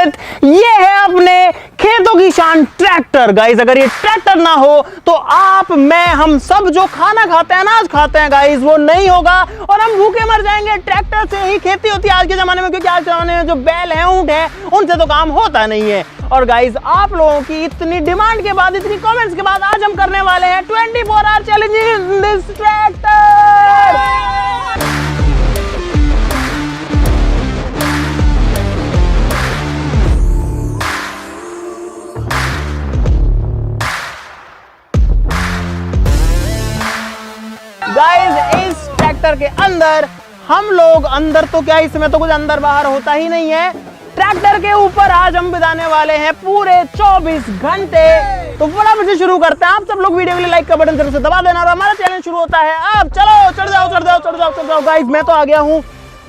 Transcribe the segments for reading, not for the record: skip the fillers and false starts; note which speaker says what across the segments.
Speaker 1: With ये है अपने खेतों की शान ट्रैक्टर। गाइस अगर ये ट्रैक्टर ना हो तो आप, मैं, हम सब जो खाना खाते हैं, अनाज खाते हैं गाइस, वो नहीं होगा और हम भूखे मर जाएंगे। ट्रैक्टर से ही खेती होती है आज के जमाने में, क्योंकि आज के जमाने में जो बैल है, ऊंट है, उनसे तो काम होता नहीं है। और गाइस आप लोगों की इतनी डिमांड के बाद, इतनी कमेंट्स के बाद आज हम करने वाले हैं 24 hour challenge in this tractor. Guys इस ट्रैक्टर के अंदर हम लोग, अंदर तो क्या, इसमें तो कुछ अंदर बाहर होता ही नहीं है। ट्रैक्टर के ऊपर आज हम बिताने वाले हैं पूरे 24 घंटे। तो फटाफट से शुरू करते हैं। आप सब लोग वीडियो के लिए लाइक का बटन जरूर से दबा देना और हमारा चैलेंज शुरू होता है अब। चलो चढ़ जाओ चढ़ जाओ चढ़ जाओ चढ़ जाओ। गाइस मैं तो आ गया हूँ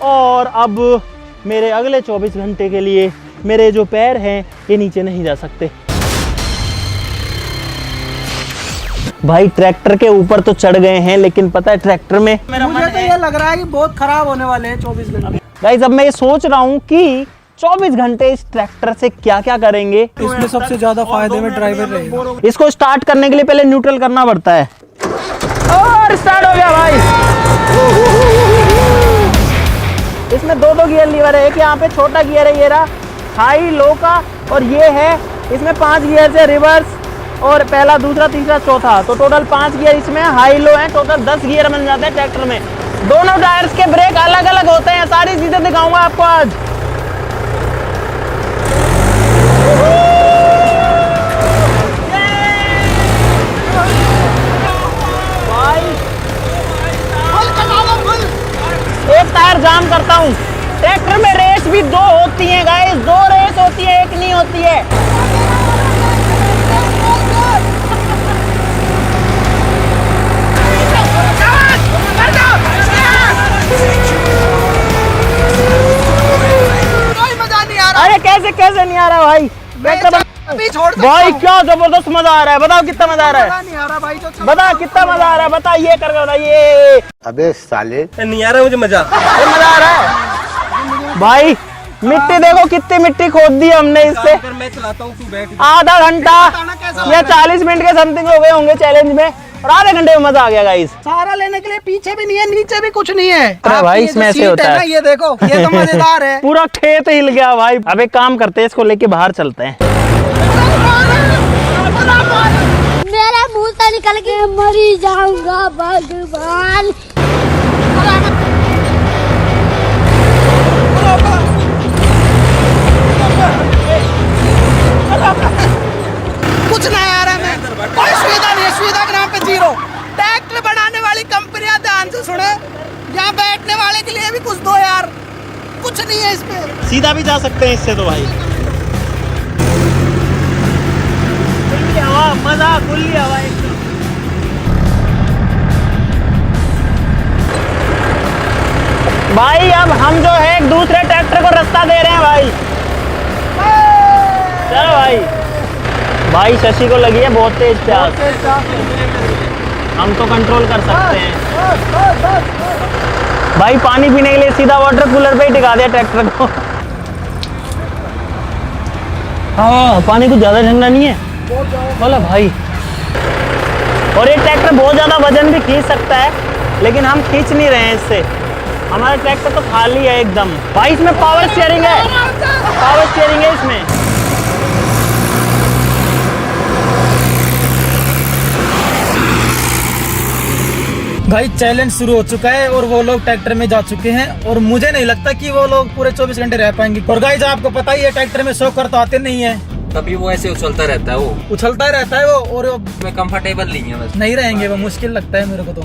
Speaker 1: और अब मेरे अगले 24 घंटे के लिए मेरे जो पैर हैं ये नीचे नहीं जा सकते। भाई ट्रैक्टर के ऊपर तो चढ़ गए हैं, लेकिन पता है ट्रैक्टर में
Speaker 2: मुझे तो ये लग रहा है कि बहुत खराब होने वाले हैं 24 घंटे।
Speaker 1: गाइस अब मैं ये सोच रहा हूँ कि 24 घंटे इस ट्रैक्टर से क्या क्या करेंगे।
Speaker 2: इसमें सबसे ज्यादा फायदे में ड्राइवर रहेगा।
Speaker 1: इसको स्टार्ट करने के लिए पहले न्यूट्रल करना पड़ता है और स्टार्ट हो गया भाई। इसमें दो गियर लीवर है, एक यहाँ पे छोटा गियर है ये रहा, हाई लो का, और ये है इसमें 5 गियर से रिवर्स और पहला, दूसरा, तीसरा, चौथा, तो टोटल 5 गियर इसमें हाई लो है। टोटल 10 गियर बन जाते हैं ट्रैक्टर में। दोनों टायर्स के ब्रेक अलग अलग होते हैं, सारी चीजें दिखाऊंगा आपको आज। एक टायर जाम करता हूँ। ट्रैक्टर में रेस भी 2 होती है गाइस, 2 रेस होती है, एक नहीं होती है। अरे कैसे कैसे नहीं आ रहा भाई, भाई क्या जबरदस्त मजा आ रहा है। बताओ कितना मजा आ रहा है, बता कितना मजा आ रहा है, बता ये करके बता। ये
Speaker 3: अबे साले
Speaker 1: नहीं आ रहा मुझे मजा, मजा आ रहा है भाई। मिट्टी देखो कितनी मिट्टी खोद दी हमने इससे।
Speaker 2: मैं चलाता हूँ, तू बैठ।
Speaker 1: आधा घंटा या 40 मिनट के समथिंग हो गए होंगे चैलेंज में, और आधे घंटे में मजा आ गया गाइस।
Speaker 2: सारा लेने के लिए पीछे भी नहीं है, नीचे भी कुछ नहीं है।
Speaker 1: अरे भाई इसमें ऐसे होता है,
Speaker 2: ये देखो, ये तो मजेदार है।
Speaker 1: पूरा खेत हिल गया भाई। अब एक काम करते हैं, इसको लेके बाहर चलते हैं।
Speaker 4: मेरे मुंह से निकल के मरी जाऊंगा भगवान।
Speaker 2: कुछ नहीं आ रहा है, कोई सुविधा नहीं है, सुविधा के नाम पे 0। ट्रैक्टर बनाने वाली कंपनियां ध्यान से सुने, यहाँ बैठने वाले के लिए भी कुछ दो यार, कुछ नहीं है इसमें।
Speaker 1: सीधा भी जा सकते हैं इससे तो भाई। खुली हवा, मजा, खुली हवा एकदम। भाई अब हम जो है एक दूसरे ट्रैक्टर को रास्ता दे रहे हैं भाई। चलो भाई, भाई शशि को लगी है बहुत तेज प्यास, हम तो कंट्रोल कर सकते हैं भाई। पानी पीने के लिए सीधा वाटर कूलर पे ही टिका दिया ट्रैक्टर को। हाँ पानी कुछ ज्यादा ठंडा नहीं है बोला भाई। और ये ट्रैक्टर बहुत ज्यादा वजन भी खींच सकता है, लेकिन हम खींच नहीं रहे हैं इससे। हमारा ट्रैक्टर तो खाली है एकदम भाई। इसमें पावर स्टीयरिंग है, पावर स्टीयरिंग है इसमें।
Speaker 2: भाई चैलेंज शुरू हो चुका है और वो लोग ट्रैक्टर में जा चुके हैं, और मुझे नहीं लगता कि वो लोग पूरे 24 घंटे रह पाएंगे। और गाइस आपको पता ही है ट्रैक्टर में शौक तो आते नहीं है,
Speaker 5: तभी वो ऐसे उछलता रहता है, वो
Speaker 2: उछलता रहता है वो, और
Speaker 5: मैं कंफर्टेबल नहीं है, बस
Speaker 2: नहीं रहेंगे वो, मुश्किल लगता है मेरे को तो।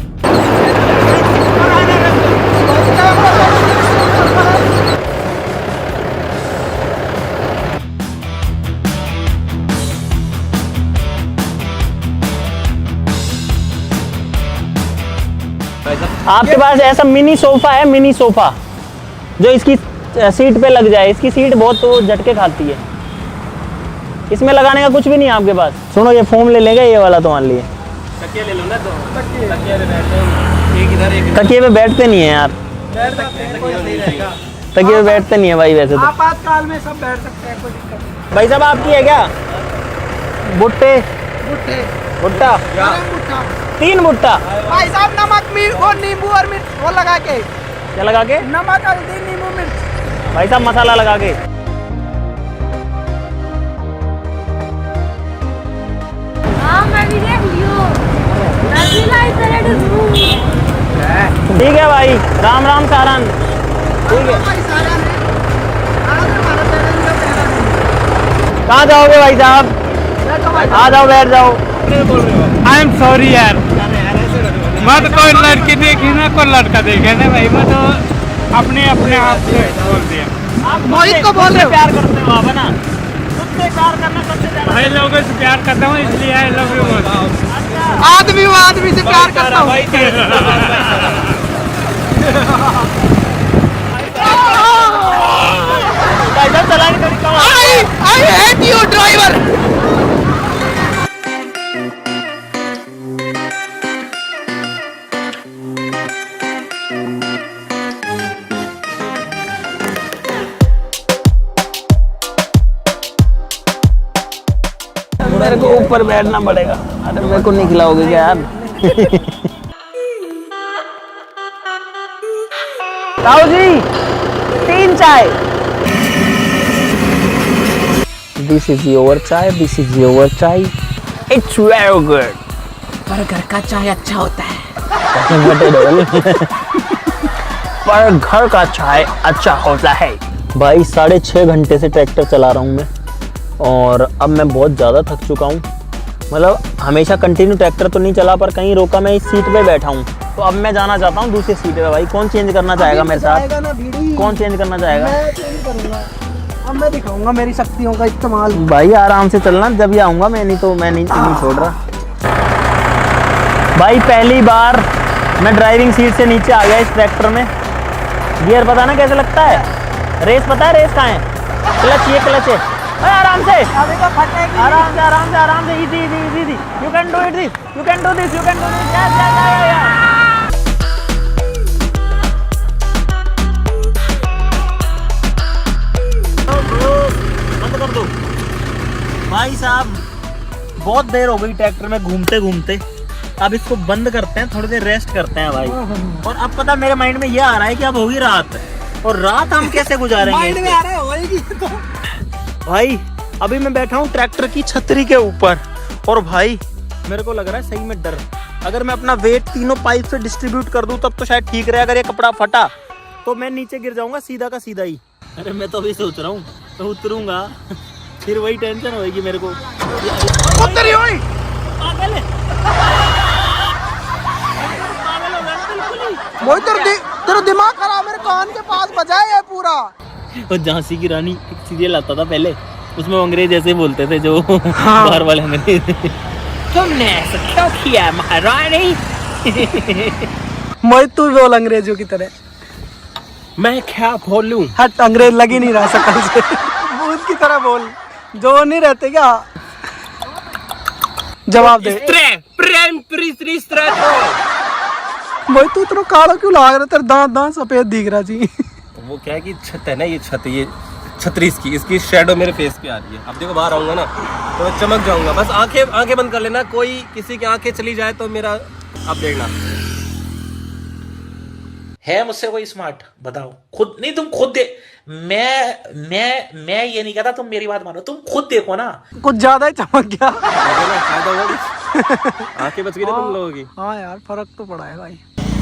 Speaker 1: आपके पास ऐसा मिनी सोफा है, मिनी सोफा जो इसकी सीट पे लग जाए। इसकी सीट बहुत तो झटके खाती है, इसमें लगाने का कुछ भी नहीं है आपके पास। सुनो ये फोम ले लेगा ये वाला, तुम्हारे लिए
Speaker 5: तकिया ले लो ना, तो तकिया पे बैठते हैं, एक इधर एक
Speaker 1: तकिए पे बैठते नहीं है यार।
Speaker 2: बैठ सकते हैं, कोई नहीं रहेगा।
Speaker 1: तकिए पे बैठते नहीं है भाई वैसे तो।
Speaker 2: आपातकाल में सब बैठ सकते हैं, कोई दिक्कत नहीं।
Speaker 1: भाई साहब आपकी है क्या भुट्टे
Speaker 2: भुट्टे
Speaker 1: भुट्टा
Speaker 2: गरम भुट्टा।
Speaker 1: 3 भुट्टा।
Speaker 2: भाई साहब नमक मिर्च और नींबू और मिर्च वो लगा के,
Speaker 1: क्या लगा के?
Speaker 2: नमक हल्दी नींबू मिर्च।
Speaker 1: भाई साहब मसाला लगा के।
Speaker 4: हाँ मैं भी देख लियो।
Speaker 1: ठीक है भाई, राम राम सारन। ठीक है,
Speaker 2: भाई सारा ने आज हमारा पेरेंट्स का पहला दिन।
Speaker 1: कहाँ जाओगे भाई साहब?
Speaker 2: बैठो भाई
Speaker 1: आ जाओ, बैठ जाओ।
Speaker 3: आई एम सॉरी यार, मैं तो कोई लड़की देखी ना कोई लड़का देखे ना भाई, मैं तो अपने अपने आप से बोल दिया।
Speaker 1: आप
Speaker 2: मोहित को बोल रहे हो?
Speaker 1: प्यार करते हो आप, है ना? खुद से प्यार करना सबसे ज्यादा।
Speaker 3: भाई लोगों से प्यार करता हूँ इसलिए आई लव यू बोलता हूँ।
Speaker 2: आदमी वो आदमी से प्यार करता हूँ।
Speaker 1: भाई साहब चलाने थोड़ी कम।
Speaker 2: I hate you driver.
Speaker 1: मेरे को ऊपर बैठना पड़ेगा। अरे मेरे को नहीं खिलाओगे क्या यार? ताऊ जी 3 चाय। This is your चाय, this is your चाय। It's very good।
Speaker 2: पर घर का चाय अच्छा होता है।
Speaker 1: पर घर का चाय अच्छा होता है। भाई 6.5 घंटे से ट्रैक्टर चला रहा हूँ मैं, और अब मैं बहुत ज़्यादा थक चुका हूँ। मतलब हमेशा कंटिन्यू ट्रैक्टर तो नहीं चला, पर कहीं रोका मैं इस सीट पे बैठा हूँ, तो अब मैं जाना चाहता हूँ दूसरी सीट पे। भाई कौन चेंज करना चाहेगा मेरे साथ? कौन चेंज करना चाहेगा?
Speaker 2: मैं चेंज करूंगा। अब मैं दिखाऊंगा मेरी शक्तियों का इस्तेमाल।
Speaker 1: भाई आराम से चलना, जब भी आऊँगा मैं, नहीं तो मैं नहीं छोड़ रहा। भाई पहली बार मैं ड्राइविंग सीट से नीचे आ गया इस ट्रैक्टर में। गियर पता ना कैसे लगता है? रेस पता है रेस कहाँ है? क्लच, ये क्लच है। आराम से,
Speaker 2: अभी तो फटेगी।
Speaker 1: आराम से, आराम से, आराम से, easy easy easy. You can do it, this you can do this, you can do this. बंद कर दो। भाई साहब बहुत देर हो गई ट्रैक्टर में घूमते घूमते, अब इसको बंद करते हैं, थोड़ी देर रेस्ट करते हैं भाई। और अब पता मेरे माइंड में ये आ रहा है कि अब होगी रात, और रात हम कैसे गुजारेंगे?
Speaker 2: माइंड में आ रहा है होएगी तो।
Speaker 1: भाई अभी मैं बैठा हूँ ट्रैक्टर की छतरी के ऊपर, और भाई मेरे को लग रहा है सही में डर। अगर मैं अपना वेट तीनों पाइप से डिस्ट्रीब्यूट कर दूं तब तो शायद ठीक रहे। अगर ये कपड़ा फटा तो मैं नीचे गिर जाऊंगा सीधा का सीधा ही। अरे मैं तो अभी सोच रहा हूँ तो उतरूंगा फिर वही टेंशन होगी मेरे को।
Speaker 2: उतरी हुई।
Speaker 1: पागल है, पागल हो गया ना बिल्कुल ही।
Speaker 2: वो तेरा दिमाग खराब, मेरे कान के पास बजाए है पूरा।
Speaker 1: और झांसी की रानी एक सीरियल आता था पहले, उसमें अंग्रेज ऐसे बोलते थे जो बाहर वाले अंग्रेज। तुमने ऐसा क्यों किया महारानी?
Speaker 2: मोहित तू बोल अंग्रेजों की तरह।
Speaker 5: मैं क्या बोलूं?
Speaker 2: हट, अंग्रेज लग ही नहीं रहा शकल से। भूत की तरह बोल, जो नहीं रहते क्या? जवाब दे। मोहित तू इतना काला क्यों लाग रहा? तेरे दांत दांत सफेद दिख रहा जी।
Speaker 5: वो क्या है कि छत है ना, ये छत, ये छतरी इसकी शैडो मेरे फेस पे आ रही है। अब देखो बाहर आऊंगा ना तो मैं चमक जाऊंगा। बस आंखें बंद कर लेना, कोई किसी की आंखें चली जाए तो मेरा अब देखना।
Speaker 6: है मुझसे कोई स्मार्ट? बताओ खुद। नहीं तुम खुद दे। मैं ये नहीं कहता, तुम मेरी बात मानो, तुम खुद देखो ना।
Speaker 2: कुछ ज्यादा ही चमक गया।
Speaker 5: आंखें बच गई ना तुम लोगों की।
Speaker 2: हाँ यार, फर्क तो पड़ा है भाई।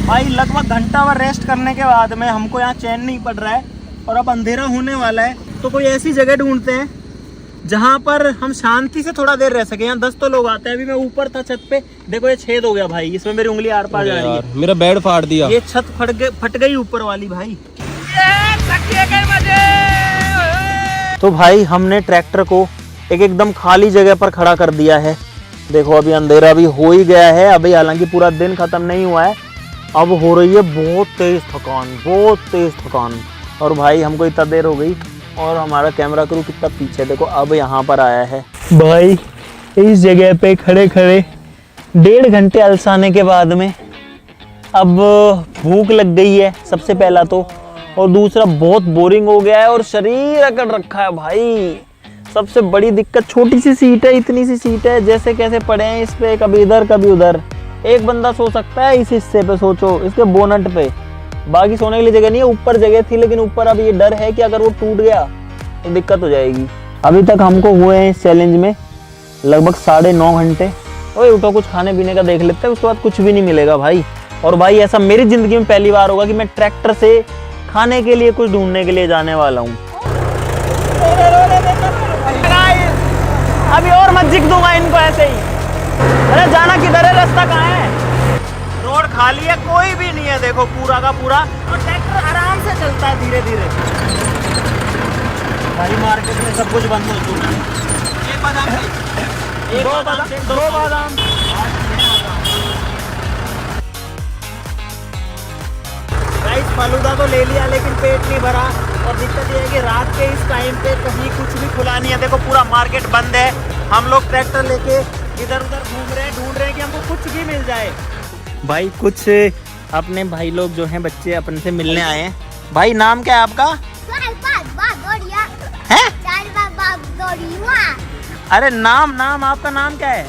Speaker 1: भाई लगभग घंटा भर रेस्ट करने के बाद में हमको यहाँ चैन नहीं पड़ रहा है, और अब अंधेरा होने वाला है, तो कोई ऐसी जगह ढूंढते हैं जहाँ पर हम शांति से थोड़ा देर रह सके। यहाँ 10 तो लोग आते हैं। अभी मैं ऊपर था छत पे, देखो ये छेद हो गया भाई, इसमें मेरी उंगली आर पार जा रही है।
Speaker 5: मेरा बेड फाड़ दिया।
Speaker 1: ये छत फट गई ऊपर वाली भाई। तो भाई हमने ट्रैक्टर को एकदम खाली जगह पर खड़ा कर दिया है। देखो अभी अंधेरा भी हो ही गया है, अभी हालांकि पूरा दिन खत्म नहीं हुआ है। अब हो रही है बहुत तेज थकान, बहुत तेज थकान। और भाई हमको इतना देर हो गई, और हमारा कैमरा क्रू कितना पीछे, देखो अब यहाँ पर आया है। भाई इस जगह पे खड़े खड़े 1.5 घंटे अलसाने के बाद में अब भूख लग गई है सबसे पहला तो, और दूसरा बहुत बोरिंग हो गया है और शरीर अकड़ रखा है भाई। सबसे बड़ी दिक्कत छोटी सी सीट है, इतनी सी सीट है, जैसे कैसे पड़े हैं इस पे, कभी इधर कभी उधर। एक बंदा सो सकता है इस हिस्से पे, सोचो इसके बोनट पे, बाकी सोने के लिए जगह नहीं है। ऊपर जगह थी लेकिन ऊपर अब ये डर है कि अगर वो टूट गया तो दिक्कत हो जाएगी। अभी तक हमको हुए हैं इस चैलेंज में लगभग 9.5 घंटे। ओए उठो कुछ खाने पीने का देख लेते हैं, उसके बाद कुछ भी नहीं मिलेगा भाई। और भाई ऐसा मेरी जिंदगी में पहली बार होगा कि मैं ट्रैक्टर से खाने के लिए कुछ ढूंढने के लिए जाने वाला हूँ। अभी और मत जिक दूंगा इनको ऐसे ही। अरे जाना किधर है, रास्ता कहाँ है? रोड खाली है, कोई भी नहीं है देखो, पूरा का पूरा। और ट्रैक्टर आराम से चलता है धीरे धीरे। भाई मार्केट में सब कुछ बंद हो चुका है। दो बादाम। गाइस फालूदा तो ले लिया लेकिन पेट नहीं भरा। और दिक्कत ये है कि रात के इस टाइम पे कहीं कुछ भी खुला नहीं है। देखो पूरा मार्केट बंद है। हम लोग ट्रैक्टर लेके इधर उधर घूम रहे हैं, ढूंढ रहे हैं कि हमको कुछ भी मिल जाए। भाई कुछ अपने भाई लोग जो हैं बच्चे अपने से मिलने आए हैं। भाई नाम क्या है आपका? है? अरे नाम आपका नाम क्या है?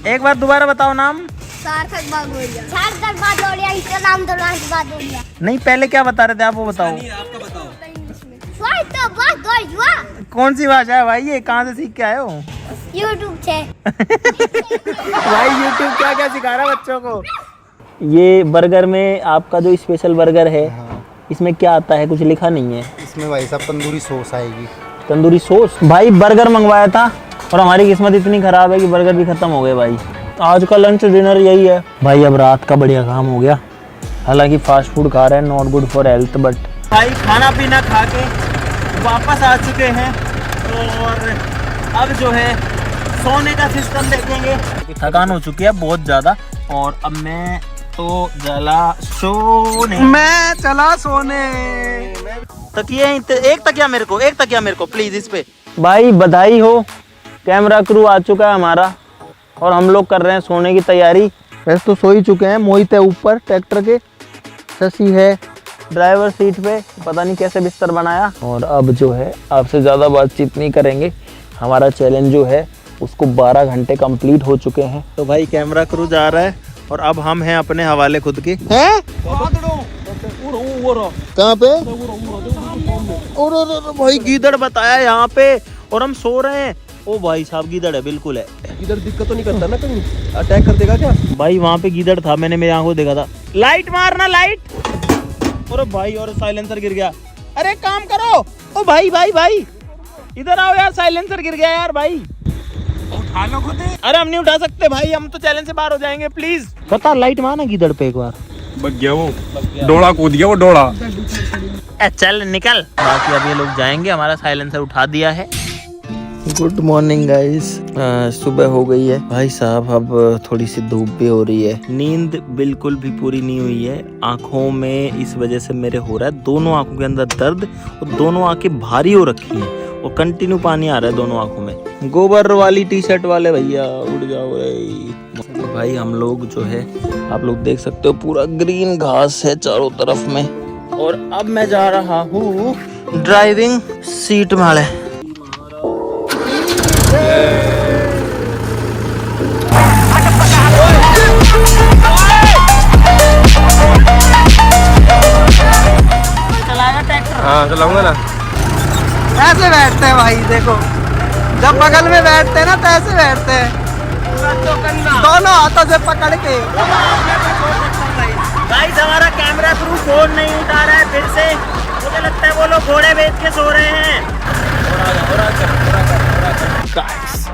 Speaker 1: एक बार दोबारा बताओ नाम।
Speaker 4: सार्थक बागोरिया। इसका नाम तो बागोरिया।
Speaker 1: नहीं पहले क्या बता रहे थे आप, वो बताओ। कौन सी भाषा है भाई ये, कहाँ से सीख के आए हो?
Speaker 4: यूट्यूब से।
Speaker 1: भाई यूट्यूब क्या क्या सिखा रहा है बच्चों को। ये बर्गर में आपका जो स्पेशल बर्गर है, इसमें क्या आता है? कुछ लिखा नहीं है
Speaker 7: इसमें भाई साहब। तंदूरी सॉस आएगी।
Speaker 1: तंदूरी सॉस? भाई बर्गर मंगवाया था और हमारी किस्मत इतनी खराब है कि बर्गर भी खत्म हो गए भाई। आज का लंच डिनर यही है भाई। अब रात का बढ़िया काम हो गया। हालांकि फास्ट फूड खा रहे हैं, not good for health, but भाई खाना पीना खा के वापस आ चुके हैं और अब जो है सोने का सिस्टम देखेंगे। थकान हो चुकी है बहुत ज़्यादा और अब मैं तो चला सोने। तकिया एक तकिया मेरे को प्लीज इस पे। भाई बधाई हो, कैमरा क्रू आ चुका है हमारा और हम लोग कर रहे हैं सोने की तैयारी। वैसे तो सो ही चुके हैं। मोहित है ऊपर ट्रैक्टर के, शशि है ड्राइवर सीट पे, पता नहीं कैसे बिस्तर बनाया। और अब जो है आपसे ज़्यादा बातचीत नहीं करेंगे। हमारा चैलेंज जो है उसको 12 घंटे कंप्लीट हो चुके हैं। तो भाई कैमरा क्रू जा रहा है और अब हम हैं अपने हवाले खुद के। हैं? कहाँ पे? और भाई गीदड़ बताया यहाँ पे और हम सो रहे हैं। ओ भाई साहब गीदड़ है, बिल्कुल है।
Speaker 5: इधर दिक्कत तो नहीं करता ना, कहीं अटैक कर देगा क्या?
Speaker 1: भाई वहाँ पे गीदड़ था, मैंने मेरी आंखों देखा था। लाइट मारना लाइट। और भाई और साइलेंसर गिर गया। अरे काम करो। ओ भाई इधर आओ यार, साइलेंसर गिर गया यार भाई।
Speaker 3: उठा लो खुद।
Speaker 1: अरे हम नहीं उठा सकते भाई, हम तो चैलेंज से बाहर हो जाएंगे। प्लीज बता, लाइट मारना गीदड़ पे एक बार।
Speaker 3: बच गया वो, डोड़ा कूद गया वो डोड़ा।
Speaker 1: चल निकल। बाकी अब ये लोग जाएंगे, हमारा साइलेंसर उठा दिया है। Good morning guys. सुबह हो गई है भाई साहब। अब थोड़ी सी धूप भी हो रही है। नींद बिल्कुल भी पूरी नहीं हुई है। आंखों में इस वजह से मेरे हो रहा है, दोनों आंखों के अंदर दर्द और दोनों आंखें भारी हो रखी हैं और कंटिन्यू पानी आ रहा है दोनों आंखों में। गोबर वाली टी शर्ट वाले भैया उड़ जाओ रे। भाई हम लोग जो है, आप लोग देख सकते हो पूरा ग्रीन घास है चारों तरफ में। और अब मैं जा रहा हूँ ड्राइविंग सीट में। चलाएगा ट्रैक्टर?
Speaker 5: हाँ चलाऊंगा ना।
Speaker 2: ऐसे बैठते हैं भाई, देखो जब बगल में बैठते हैं ना तो ऐसे बैठते हैं, दोनों हाथों से पकड़ के।
Speaker 1: गाइस हमारा कैमरा क्रू फोन नहीं उठा रहा है फिर से। मुझे लगता है वो लोग घोड़े बेच के सो रहे हैं। गाइस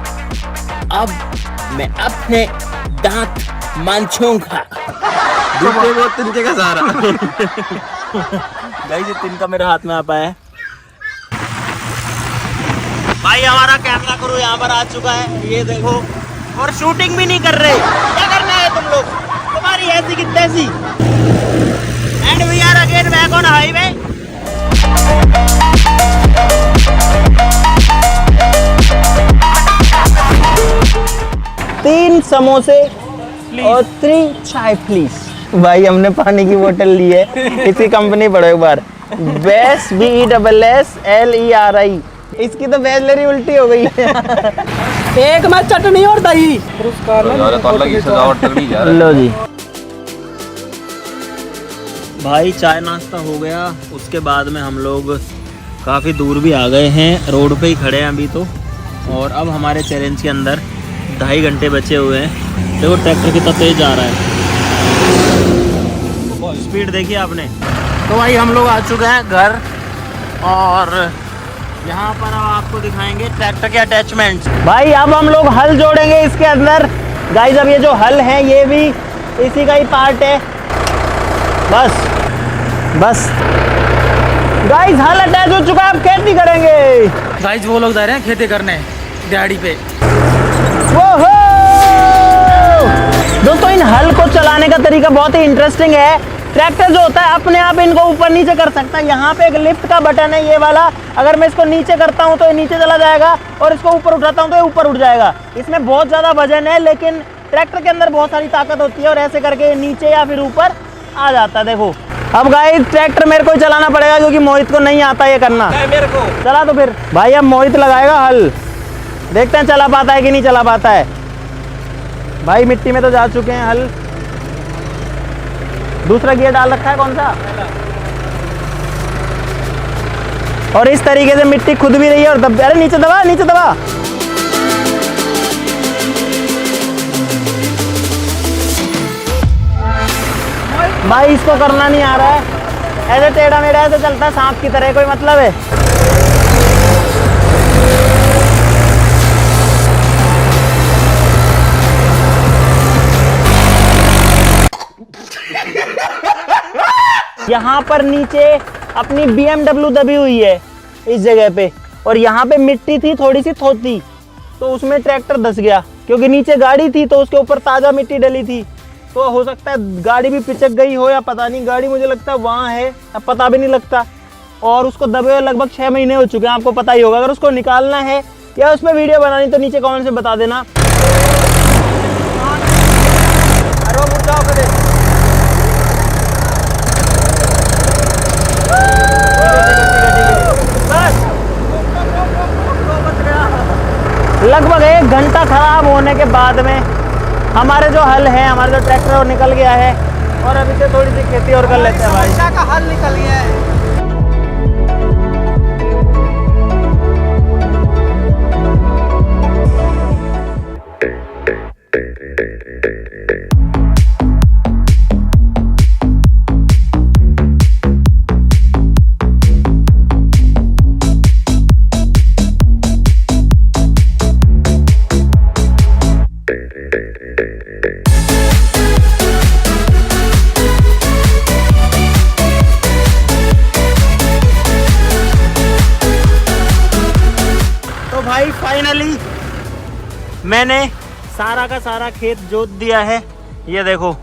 Speaker 1: अब मैं अपने दांत मांछूंगा।
Speaker 5: वो तिनके का सहारा।
Speaker 1: गाइस ये तिनका मेरे हाथ में आ पाया है। भाई हमारा कैमरा क्रू यहाँ पर आ चुका है, ये देखो। और शूटिंग भी नहीं कर रहे। क्या करना है तुम लोग? तुम्हारी ऐसी की तैसी। And we are again back on highway. 3 समोसे और 3 चाय प्लीज। भाई हमने पानी की बोतल ली है, इसकी कंपनी पढ़ो एक बार, बेस BESSLERI। इसकी तो बेसलरी उल्टी हो गई है।
Speaker 2: एक में चटनी और दही।
Speaker 1: लो जी भाई, चाय नाश्ता हो गया। उसके बाद में हम लोग काफ़ी दूर भी आ गए हैं, रोड पे ही खड़े हैं अभी तो। और अब हमारे चैलेंज के अंदर 2.5 घंटे बचे हुए हैं। देखो ट्रैक्टर कितना तेज जा रहा है, स्पीड देखिए आपने। तो भाई हम लोग आ चुके हैं घर, और यहाँ पर अब आपको दिखाएंगे ट्रैक्टर के अटैचमेंट्स। भाई अब हम लोग हल जोड़ेंगे इसके अंदर। गाइस अब ये जो हल है ये भी इसी का ही पार्ट है। बस गाइस हल अटैच हो चुका है, अब खेती करेंगे।
Speaker 2: गाइस वो लोग जा रहे हैं खेती करने दिहाड़ी पे।
Speaker 1: ओहो! दोस्तों इन हल को चलाने का तरीका बहुत ही इंटरेस्टिंग है। ट्रैक्टर जो होता है अपने आप इनको ऊपर नीचे कर सकता है। यहाँ पे एक लिफ्ट का बटन है ये वाला, अगर मैं इसको नीचे करता हूँ तो ये नीचे चला जाएगा, और इसको ऊपर उठाता हूँ तो ये ऊपर उठ जाएगा। इसमें बहुत ज़्यादा वजन है, लेकिन ट्रैक्टर के अंदर बहुत सारी ताकत होती है, और ऐसे करके ये नीचे या फिर ऊपर आ जाता है। देखो अब गाइस ट्रैक्टर मेरे को ही चलाना पड़ेगा, क्योंकि मोहित को नहीं आता ये करना।
Speaker 5: मेरे को
Speaker 1: चला तो फिर भाई अब मोहित लगाएगा हल, देखते हैं चला पाता है कि नहीं चला पाता है। भाई मिट्टी में तो जा चुके हैं हल। दूसरा गियर डाल रखा है कौन सा, और इस तरीके से मिट्टी खुद भी रही है और दब। अरे नीचे दबा, नीचे दबा। भाई इसको करना नहीं आ रहा है, ऐसे टेढ़ा मेढ़ा ऐसे चलता है सांप की तरह, कोई मतलब है। यहाँ पर नीचे अपनी BMW दबी हुई है इस जगह पे, और यहाँ पे मिट्टी थी थोड़ी सी थोती, तो उसमें ट्रैक्टर धंस गया, क्योंकि नीचे गाड़ी थी तो उसके ऊपर ताज़ा मिट्टी डली थी। तो हो सकता है गाड़ी भी पिचक गई हो, या पता नहीं, गाड़ी मुझे लगता है वहाँ है, अब पता भी नहीं लगता। और उसको दबे हुए लगभग 6 महीने हो चुके हैं, आपको पता ही होगा। अगर उसको निकालना है या उसमें वीडियो बनानी तो नीचे कमेंट से बता देना। लगभग 1 घंटा खराब होने के बाद में हमारे जो हल है, हमारा जो ट्रैक्टर वो निकल गया है, और अभी से थोड़ी सी खेती और कर लेते हैं भाई।
Speaker 2: समस्या का हल निकल गया है।
Speaker 1: भाई फाइनली मैंने सारा का सारा खेत जोत दिया है। ये देखो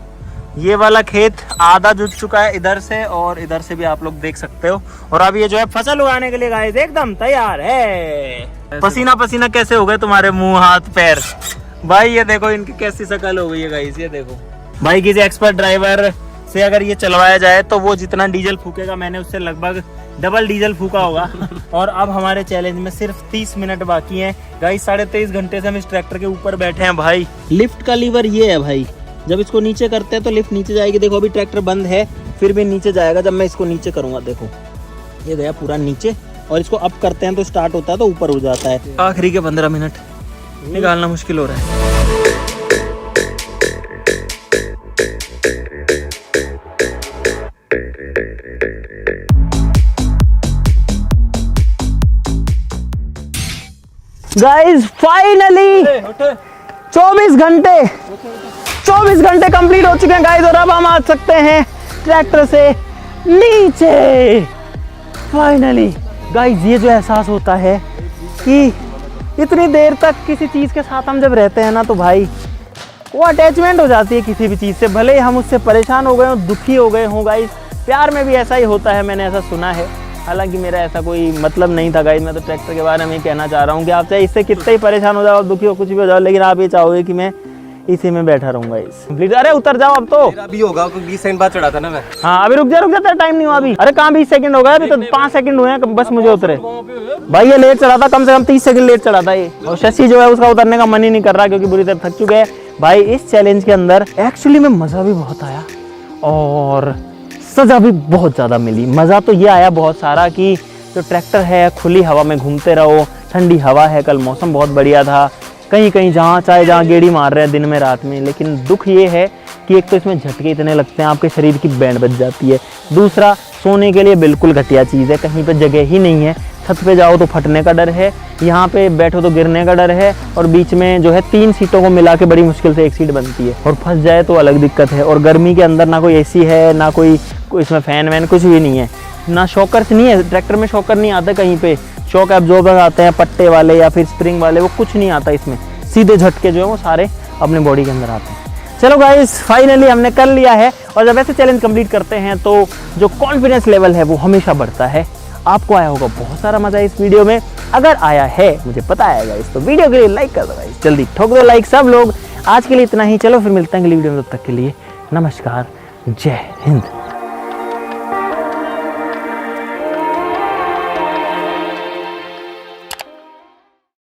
Speaker 1: ये वाला खेत आधा जुट चुका है इधर से, और इधर से भी आप लोग देख सकते हो। और अब ये जो है फसल उगाने के लिए गाइस एकदम तैयार है। पसीना पसीना कैसे हो गए तुम्हारे मुंह हाथ पैर। भाई ये देखो इनकी कैसी शक्ल हो गई है गाइस, ये देखो। भाई किसी एक्सपर्ट ड्राइवर से अगर ये चलवाया जाए तो वो जितना डीजल फूकेगा, मैंने उससे लगभग डबल डीजल फूका होगा। और अब हमारे चैलेंज में सिर्फ 30 मिनट बाकी हैं गाइस। 23.5 घंटे से हम इस ट्रैक्टर के ऊपर बैठे हैं भाई। लिफ्ट का लीवर ये है भाई, जब इसको नीचे करते हैं तो लिफ्ट नीचे जाएगी। देखो अभी ट्रैक्टर बंद है, फिर भी नीचे जाएगा। जब मैं इसको नीचे करूंगा, देखो ये गया पूरा नीचे, और इसको अप करते हैं तो स्टार्ट होता है तो ऊपर हो जाता है। आखिरी के 15 मिनट निकालना मुश्किल हो रहा है। गाइस फाइनली 24 घंटे कंप्लीट हो चुके हैं गाइस, और अब हम आ सकते हैं ट्रैक्टर से नीचे फाइनली। गाइस ये जो एहसास होता है कि इतनी देर तक किसी चीज़ के साथ हम जब रहते हैं ना, तो भाई वो अटैचमेंट हो जाती है किसी भी चीज़ से, भले ही हम उससे परेशान हो गए हों, दुखी हो गए हों। गाइस प्यार में भी ऐसा ही होता है, मैंने ऐसा सुना है। हालांकि मेरा ऐसा कोई मतलब नहीं था गाइस, मैं तो ट्रैक्टर के बारे में ही कहना चाह रहा हूँ कि आप चाहे इससे कितने ही परेशान हो जाओ, दुखी हो, कुछ भी हो जाओ, लेकिन आप ये चाहोगे कि मैं इसी में बैठा रहूंगा इस कंप्लीट। अरे उतर जाओ अब तो।
Speaker 5: मेरा भी होगा, क्योंकि 20 सेकंड बाद चढ़ा था ना मैं।
Speaker 1: हाँ अभी रुक जा तेरा टाइम नहीं हुआ अभी। अरे कहाँ 20 सेकंड हो गए, अभी तो 5 सेकंड हुए हैं बस मुझे उतरे। भाई ये लेट चढ़ा था, कम से कम 30 सेकंड लेट चढ़ा था ये। और शशि जो है उसका उतरने का मन ही नहीं कर रहा क्योंकि बुरी तरह थक चुके हैं। भाई इस चैलेंज के अंदर एक्चुअली में मजा भी बहुत आया और सजा भी बहुत ज़्यादा मिली। मज़ा तो ये आया बहुत सारा कि जो ट्रैक्टर है खुली हवा में घूमते रहो, ठंडी हवा है, कल मौसम बहुत बढ़िया था, कहीं कहीं जहाँ गेड़ी मार रहे हैं दिन में रात में। लेकिन दुख ये है कि एक तो इसमें झटके इतने लगते हैं, आपके शरीर की बैंड बज जाती है। दूसरा सोने के लिए बिल्कुल घटिया चीज़ है, कहीं पे जगह ही नहीं है। छत पे जाओ तो फटने का डर है, यहाँ पे बैठो तो गिरने का डर है, और बीच में जो है 3 सीटों को मिला के बड़ी मुश्किल से एक सीट बनती है, और फंस जाए तो अलग दिक्कत है। और गर्मी के अंदर ना कोई एसी है, ना कोई इसमें फैन वैन कुछ भी नहीं है, ना शॉकर्स नहीं है। ट्रैक्टर में शॉकर नहीं आता कहीं पे, शॉक एब्जॉर्बर आते हैं पट्टे वाले या फिर स्प्रिंग वाले, वो कुछ नहीं आता इसमें। सीधे झटके जो है वो सारे अपने बॉडी के अंदर आते हैं। चलो गाइस फाइनली हमने कर लिया है। और जब ऐसे चैलेंज कंप्लीट करते हैं तो जो कॉन्फिडेंस लेवल है वो हमेशा बढ़ता है। आपको आया होगा बहुत सारा मजा इस वीडियो में, अगर आया है मुझे पता है गाइस, तो वीडियो के लिए लाइक कर दो गाइस, जल्दी ठोक दो लाइक सब लोग। आज के लिए इतना ही, चलो फिर मिलते हैं अगली वीडियो में, तब तक के लिए नमस्कार, जय हिंद।